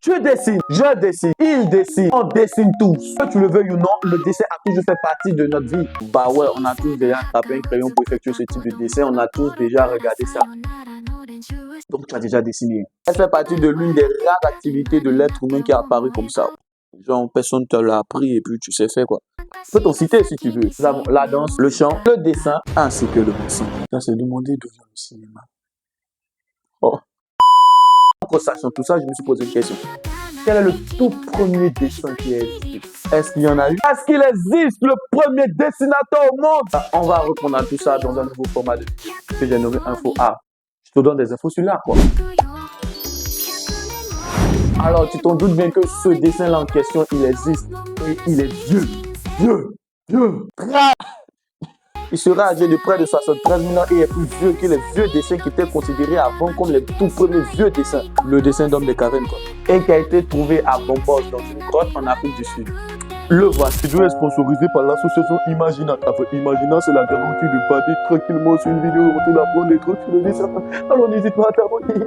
Tu dessines, je dessine, il dessine, on dessine tous. Que tu le veuilles ou non, le dessin a toujours fait partie de notre vie. Bah ouais, on a tous déjà attrapé un crayon pour effectuer ce type de dessin, on a tous déjà regardé ça. Donc tu as déjà dessiné. Elle fait partie de l'une des rares activités de l'être humain qui est apparue comme ça. Genre, personne ne te l'a appris et puis tu sais faire quoi. Je peux t'en citer si tu veux. Nous avons la danse, le chant, le dessin, ainsi que le dessin. Ça, c'est demander d'où vient le cinéma. Oh. En sachant tout ça, je me suis posé une question. Quel est le tout premier dessin qui existe? Est-ce qu'il y en a eu? Est-ce qu'il existe le premier dessinateur au monde? On va répondre à tout ça dans un nouveau format de vidéo que j'ai nommé Info A. Je te donne des infos sur l'art, quoi. Alors, tu t'en doutes bien que ce dessin-là en question, il existe et il est vieux. Il sera âgé de près de 73 000 ans et est plus vieux que les vieux dessins qui étaient considérés avant comme les tout premiers vieux dessins. Le dessin d'homme des cavernes, quoi. Et qui a été trouvé à Bombos dans une grotte en Afrique du Sud. Le voici. Le vidéo est sponsorisé par l'association Imagina. Imagina, c'est la garantie de bader tranquillement sur une vidéo, monter la bonne des trucs sur le dessin. Alors n'hésite pas à t'abonner.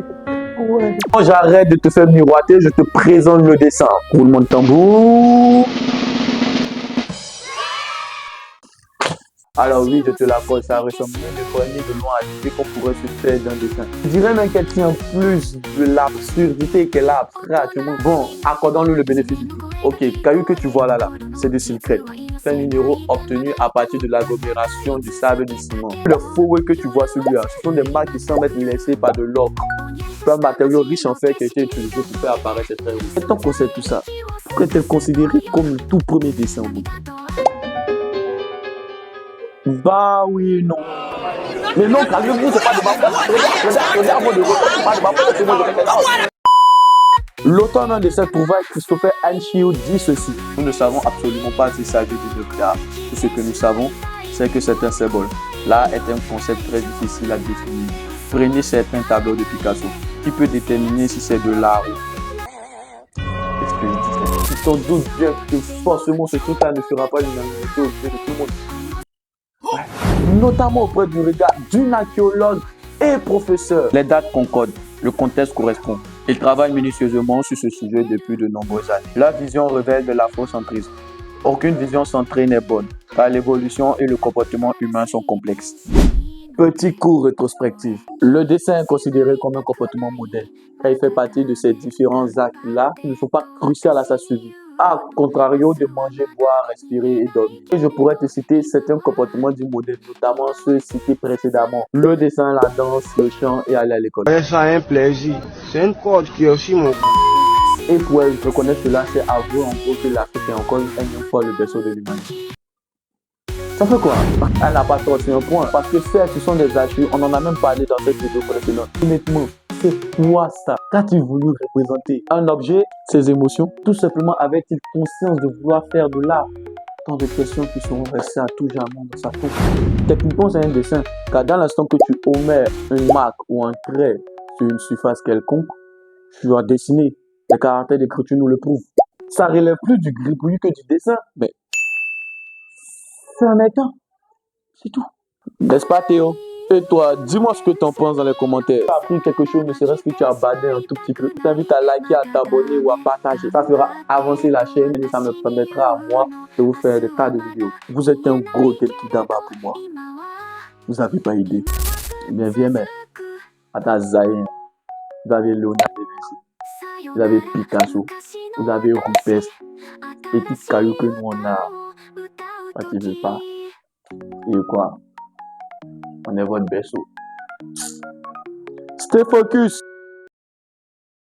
Ouais. Quand j'arrête de te faire miroiter, je te présente le dessin. Roulement de tambour. Alors oui, je te l'accorde, ça ressemble mieux de poignées de loin à l'idée qu'on pourrait se faire d'un dessin. Je dirais même qu'elle tient plus de l'absurdité qu'elle a pratiquement. Bon, accordons-lui le bénéfice du doute. Ok, caillou que tu vois là, c'est du silicate. C'est un minéraux obtenu à partir de l'agglomération du sable du ciment. Le faux que tu vois celui-là, ce sont des marques qui semblent être laissées par de l'or. C'est un matériau riche en fer qui a été utilisé pour faire apparaître cette œuvre. Et tant qu'on sait tout ça, pourquoi est-elle considérée comme le tout premier dessin au monde? Bah oui, non. Mais non, calmez-vous, c'est pas de ma faute. L'auteur même de cette trouvaille, Christopher Anchio, dit ceci. Nous ne savons absolument pas s'il s'agit d'une œuvre d'art. Tout ce que nous savons, c'est que c'est un symbole. L'art est un concept très difficile à définir. Prenez certains tableaux de Picasso. Qui peut déterminer si c'est de l'art ou tu t'en doutes bien que forcément ce truc-là ne fera pas l'unanimité au milieu de tout le monde. Notamment auprès du regard d'une archéologue et professeur. Les dates concordent, le contexte correspond. Il travaille minutieusement sur ce sujet depuis de nombreuses années. La vision révèle de l'afrocentrisme. Aucune vision centrée n'est bonne, car l'évolution et le comportement humain sont complexes. Petit cours rétrospectif. Le dessin est considéré comme un comportement modèle, car il fait partie de ces différents actes-là qui ne sont pas cruciaux à sa survie. A contrario de manger, boire, respirer et dormir. Et je pourrais te citer certains comportements du modèle, notamment ceux cités précédemment. Le dessin, la danse, le chant et aller à l'école. Ça a un plaisir. C'est une corde qui est aussi mon... Et pour reconnaître cela, c'est avouer en gros que l'Afrique est encore une fois le berceau de l'humanité. Ça fait quoi? Elle n'a pas sorti un point. Parce que certes, ce sont des atouts, on en a même parlé dans cette vidéo précédente. Honnêtement, c'est quoi ça? Qu'as-tu voulu représenter? Un objet, ses émotions? Tout simplement avait-il conscience de vouloir faire de l'art? Tant de questions qui seront restées à tout jamais dans sa tête. Techniquement, c'est un dessin, car dans l'instant que tu omets une marque ou un trait sur une surface quelconque, tu dois dessiner. Les caractères d'écriture nous le prouvent. Ça relève plus du gribouillis que du dessin, mais c'est un état. C'est tout. N'est-ce pas, Théo? Et toi, dis-moi ce que tu en penses dans les commentaires. Tu as appris quelque chose, ne serait-ce que tu as badé un tout petit peu. Je t'invite à liker, à t'abonner ou à partager. Ça fera avancer la chaîne et ça me permettra à moi de vous faire des tas de vidéos. Vous êtes un gros Delki d'Amba pour moi. Vous n'avez pas idée. Eh bien, viens, mais. Attends, Zayn. Vous avez Léonard de Vinci. Vous avez Picasso. Vous avez Rupert. Et tout caillou que nous on a. Tu veux pas. Et quoi? On est votre berceau. Stay focus.